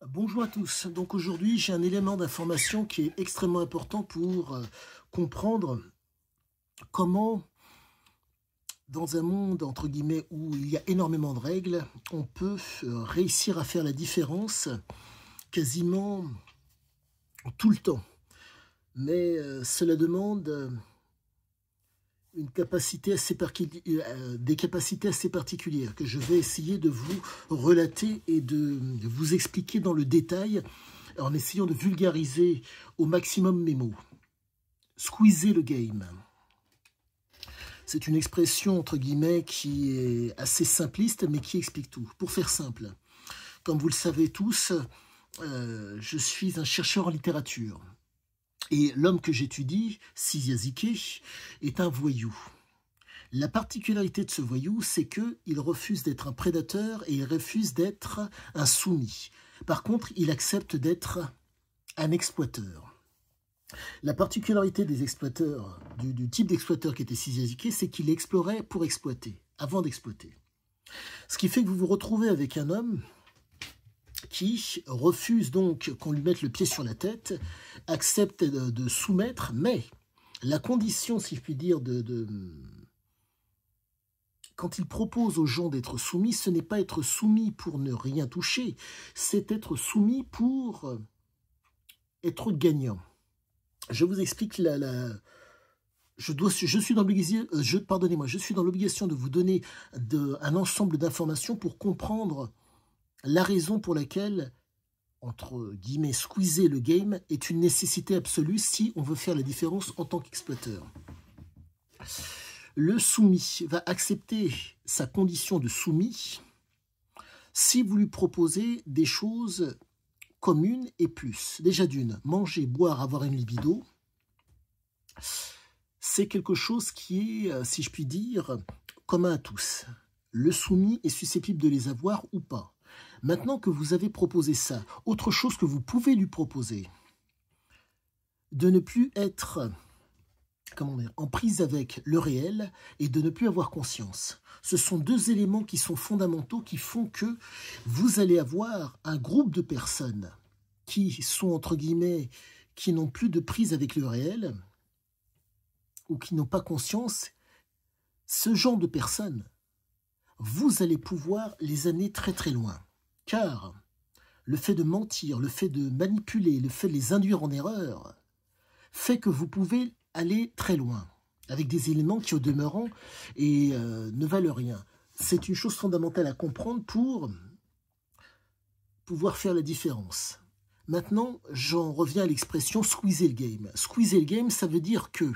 Bonjour à tous. Donc aujourd'hui, j'ai un élément d'information qui est extrêmement important pour comprendre comment, dans un monde entre guillemets où il y a énormément de règles, on peut réussir à faire la différence quasiment tout le temps. Mais cela demande des capacités assez particulières que je vais essayer de vous relater et de vous expliquer dans le détail en essayant de vulgariser au maximum mes mots. Squeezer le game. C'est une expression entre guillemets qui est assez simpliste mais qui explique tout. Pour faire simple, comme vous le savez tous, je suis un chercheur en littérature. Et l'homme que j'étudie, Siziazike, est un voyou. La particularité de ce voyou, c'est qu'il refuse d'être un prédateur et il refuse d'être un soumis. Par contre, il accepte d'être un exploiteur. La particularité des exploiteurs, du type d'exploiteur qui était Siziazike, c'est qu'il explorait pour exploiter, avant d'exploiter. Ce qui fait que vous vous retrouvez avec un homme qui refuse donc qu'on lui mette le pied sur la tête, accepte de soumettre, mais la condition, si je puis dire, quand il propose aux gens d'être soumis, ce n'est pas être soumis pour ne rien toucher, c'est être soumis pour être gagnant. Je vous explique je suis dans l'obligation de vous donner un ensemble d'informations pour comprendre la raison pour laquelle, entre guillemets, squeezer le game est une nécessité absolue si on veut faire la différence en tant qu'exploiteur. Le soumis va accepter sa condition de soumis si vous lui proposez des choses communes et plus. Déjà d'une, manger, boire, avoir une libido, c'est quelque chose qui est, si je puis dire, commun à tous. Le soumis est susceptible de les avoir ou pas. Maintenant que vous avez proposé ça, autre chose que vous pouvez lui proposer, de ne plus être en prise avec le réel et de ne plus avoir conscience. Ce sont deux éléments qui sont fondamentaux, qui font que vous allez avoir un groupe de personnes qui sont, entre guillemets, qui n'ont plus de prise avec le réel ou qui n'ont pas conscience. Ce genre de personnes, vous allez pouvoir les amener très très loin. Car le fait de mentir, le fait de manipuler, le fait de les induire en erreur, fait que vous pouvez aller très loin, avec des éléments qui, au demeurant, ne valent rien. C'est une chose fondamentale à comprendre pour pouvoir faire la différence. Maintenant, j'en reviens à l'expression « squeezer le game ». Squeezer le game, ça veut dire que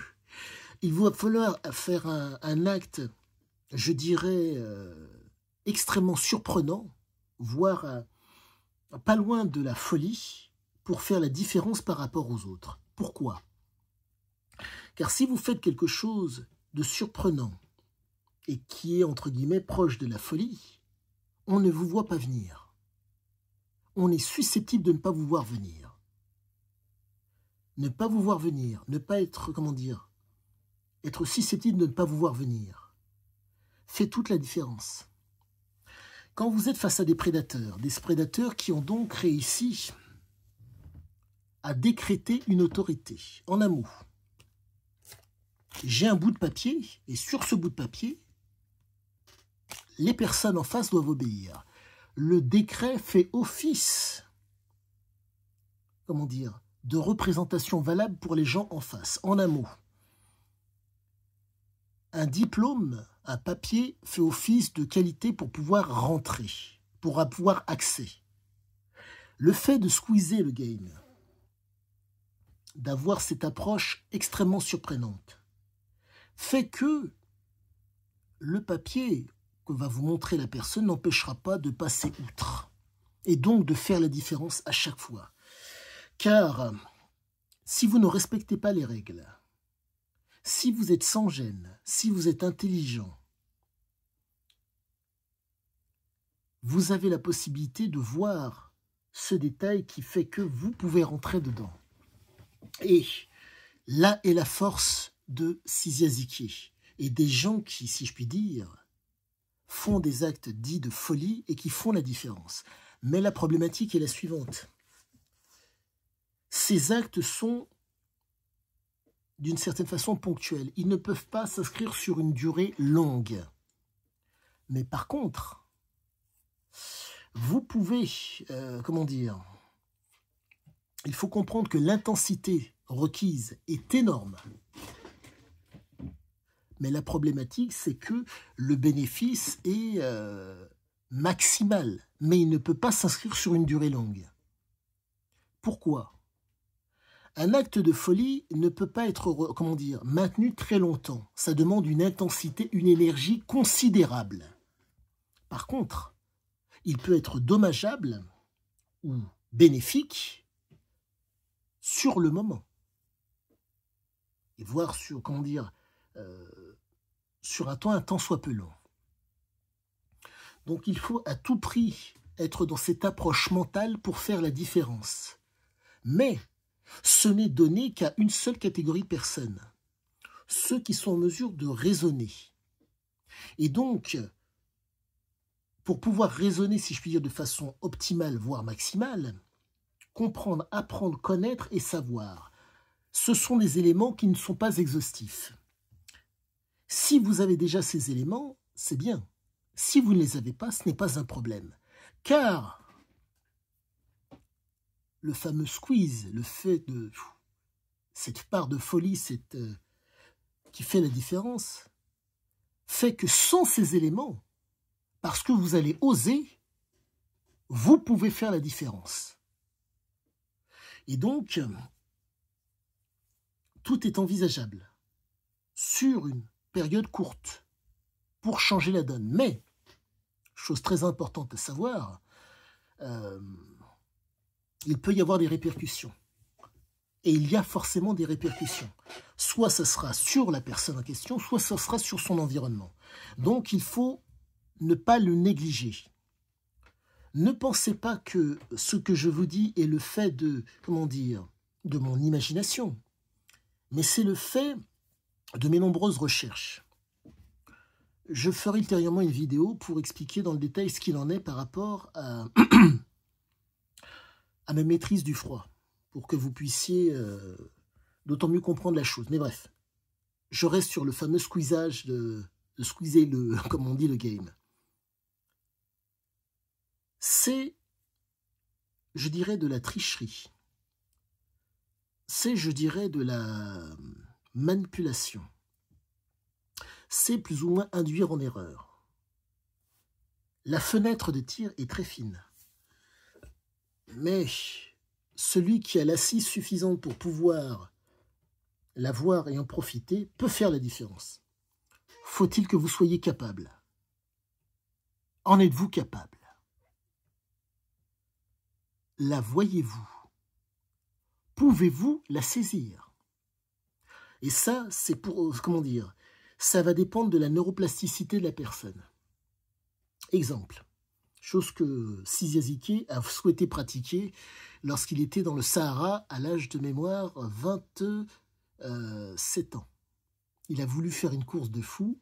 il va falloir faire un acte, je dirais, extrêmement surprenant, voire pas loin de la folie, pour faire la différence par rapport aux autres. Pourquoi ? Car si vous faites quelque chose de surprenant et qui est, entre guillemets, proche de la folie, on ne vous voit pas venir. On est susceptible de ne pas vous voir venir. Ne pas vous voir venir, ne pas être, être susceptible de ne pas vous voir venir, fait toute la différence. Quand vous êtes face à des prédateurs qui ont donc réussi à décréter une autorité, en un mot, j'ai un bout de papier, et sur ce bout de papier, les personnes en face doivent obéir. Le décret fait office, de représentation valable pour les gens en face. En un mot, un diplôme, un papier fait office de qualité pour pouvoir rentrer, pour avoir accès. Le fait de squeezer le game, d'avoir cette approche extrêmement surprenante, fait que le papier que va vous montrer la personne n'empêchera pas de passer outre et donc de faire la différence à chaque fois. Car si vous ne respectez pas les règles, si vous êtes sans gêne, si vous êtes intelligent, vous avez la possibilité de voir ce détail qui fait que vous pouvez rentrer dedans. Et là est la force de Siziazike et des gens qui, si je puis dire, font des actes dits de folie et qui font la différence. Mais la problématique est la suivante. Ces actes sont d'une certaine façon ponctuels. Ils ne peuvent pas s'inscrire sur une durée longue. Mais par contre, vous pouvez, comment dire, il faut comprendre que l'intensité requise est énorme. Mais la problématique, c'est que le bénéfice est maximal, mais il ne peut pas s'inscrire sur une durée longue. Pourquoi ? Un acte de folie ne peut pas être, comment dire, maintenu très longtemps. Ça demande une intensité, une énergie considérable. Par contre, il peut être dommageable ou bénéfique sur le moment. Et voire sur, comment dire, sur un temps soit peu long. Donc il faut à tout prix être dans cette approche mentale pour faire la différence. Mais ce n'est donné qu'à une seule catégorie de personnes, ceux qui sont en mesure de raisonner. Et donc, pour pouvoir raisonner, si je puis dire, de façon optimale, voire maximale, comprendre, apprendre, connaître et savoir, ce sont des éléments qui ne sont pas exhaustifs. Si vous avez déjà ces éléments, c'est bien. Si vous ne les avez pas, ce n'est pas un problème. Car le fameux squeeze, le fait de cette part de folie qui fait la différence, fait que sans ces éléments, parce que vous allez oser, vous pouvez faire la différence. Et donc, tout est envisageable sur une période courte pour changer la donne. Mais, chose très importante à savoir, il peut y avoir des répercussions. Et il y a forcément des répercussions. Soit ça sera sur la personne en question, soit ça sera sur son environnement. Donc il faut ne pas le négliger. Ne pensez pas que ce que je vous dis est le fait de, comment dire, de mon imagination. Mais c'est le fait de mes nombreuses recherches. Je ferai ultérieurement une vidéo pour expliquer dans le détail ce qu'il en est par rapport à ma maîtrise du froid, pour que vous puissiez d'autant mieux comprendre la chose. Mais bref, je reste sur le fameux squeezage de squeezer le, comme on dit, le game. C'est, je dirais, de la tricherie. C'est, je dirais, de la manipulation. C'est plus ou moins induire en erreur. La fenêtre de tir est très fine. Mais celui qui a l'assise suffisante pour pouvoir la voir et en profiter peut faire la différence. Faut-il que vous soyez capable? En êtes-vous capable? La voyez-vous? Pouvez-vous la saisir? Et ça, c'est pour, comment dire, ça va dépendre de la neuroplasticité de la personne. Exemple, chose que Siziaziki a souhaité pratiquer lorsqu'il était dans le Sahara à l'âge de mémoire 27 ans. Il a voulu faire une course de fou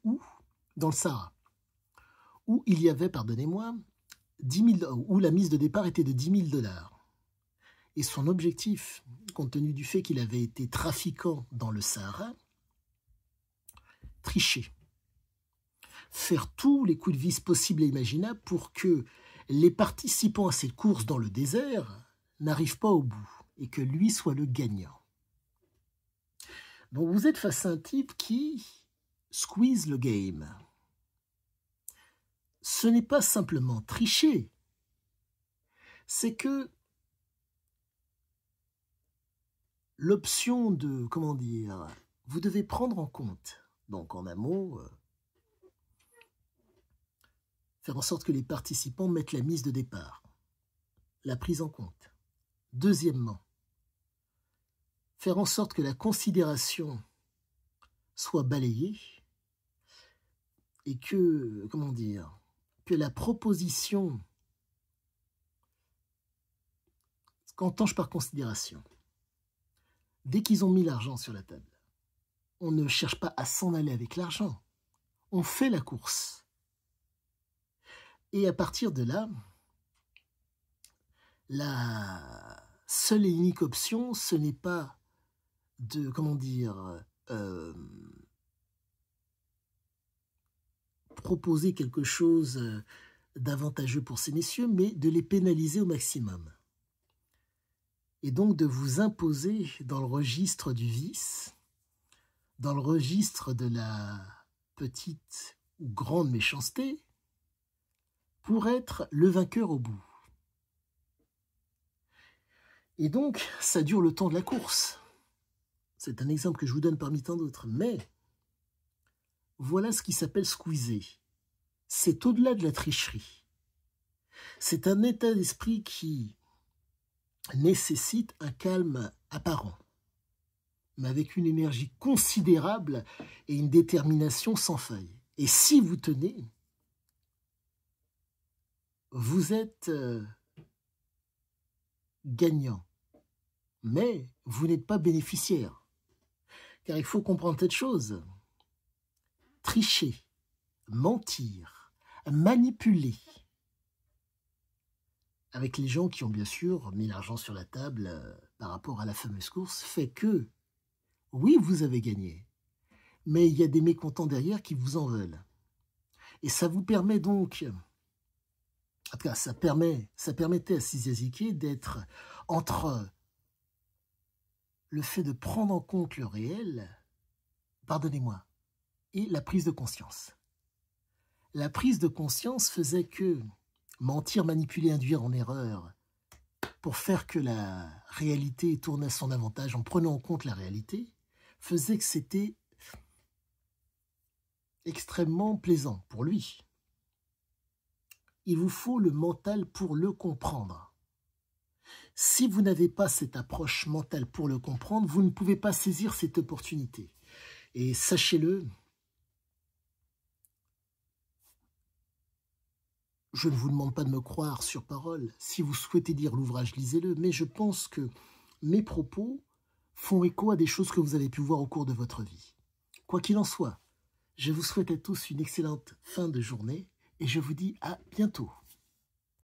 dans le Sahara, où il y avait, pardonnez-moi, 10 000, où la mise de départ était de 10 000 $. Et son objectif, compte tenu du fait qu'il avait été trafiquant dans le Sahara, tricher. Faire tous les coups de vis possibles et imaginables pour que les participants à cette course dans le désert n'arrivent pas au bout et que lui soit le gagnant. Donc vous êtes face à un type qui squeeze le game. Ce n'est pas simplement tricher, c'est que l'option de, comment dire, vous devez prendre en compte, donc en un mot, faire en sorte que les participants mettent la mise de départ, la prise en compte. Deuxièmement, faire en sorte que la considération soit balayée et que, comment dire, que la proposition, qu'entends-je par considération? Dès qu'ils ont mis l'argent sur la table, on ne cherche pas à s'en aller avec l'argent. On fait la course. Et à partir de là, La seule et unique option, ce n'est pas de, comment dire, proposer quelque chose d'avantageux pour ces messieurs, mais de les pénaliser au maximum. Et donc de vous imposer dans le registre du vice, dans le registre de la petite ou grande méchanceté, pour être le vainqueur au bout. Et donc, ça dure le temps de la course. C'est un exemple que je vous donne parmi tant d'autres. Mais voilà ce qui s'appelle squeezer. C'est au-delà de la tricherie. C'est un état d'esprit qui nécessite un calme apparent, mais avec une énergie considérable et une détermination sans faille. Et si vous tenez, vous êtes gagnant, mais vous n'êtes pas bénéficiaire. Car il faut comprendre cette chose. Tricher, mentir, manipuler, avec les gens qui ont bien sûr mis l'argent sur la table par rapport à la fameuse course, fait que, oui, vous avez gagné, mais il y a des mécontents derrière qui vous en veulent. Et ça vous permet donc, en tout cas, ça permettait à Ciesiasiké d'être entre le fait de prendre en compte le réel, pardonnez-moi, et la prise de conscience. La prise de conscience faisait que mentir, manipuler, induire en erreur pour faire que la réalité tourne à son avantage en prenant en compte la réalité, faisait que c'était extrêmement plaisant pour lui. Il vous faut le mental pour le comprendre. Si vous n'avez pas cette approche mentale pour le comprendre, vous ne pouvez pas saisir cette opportunité. Et sachez-le, je ne vous demande pas de me croire sur parole. Si vous souhaitez lire l'ouvrage, lisez-le. Mais je pense que mes propos font écho à des choses que vous avez pu voir au cours de votre vie. Quoi qu'il en soit, je vous souhaite à tous une excellente fin de journée et je vous dis à bientôt.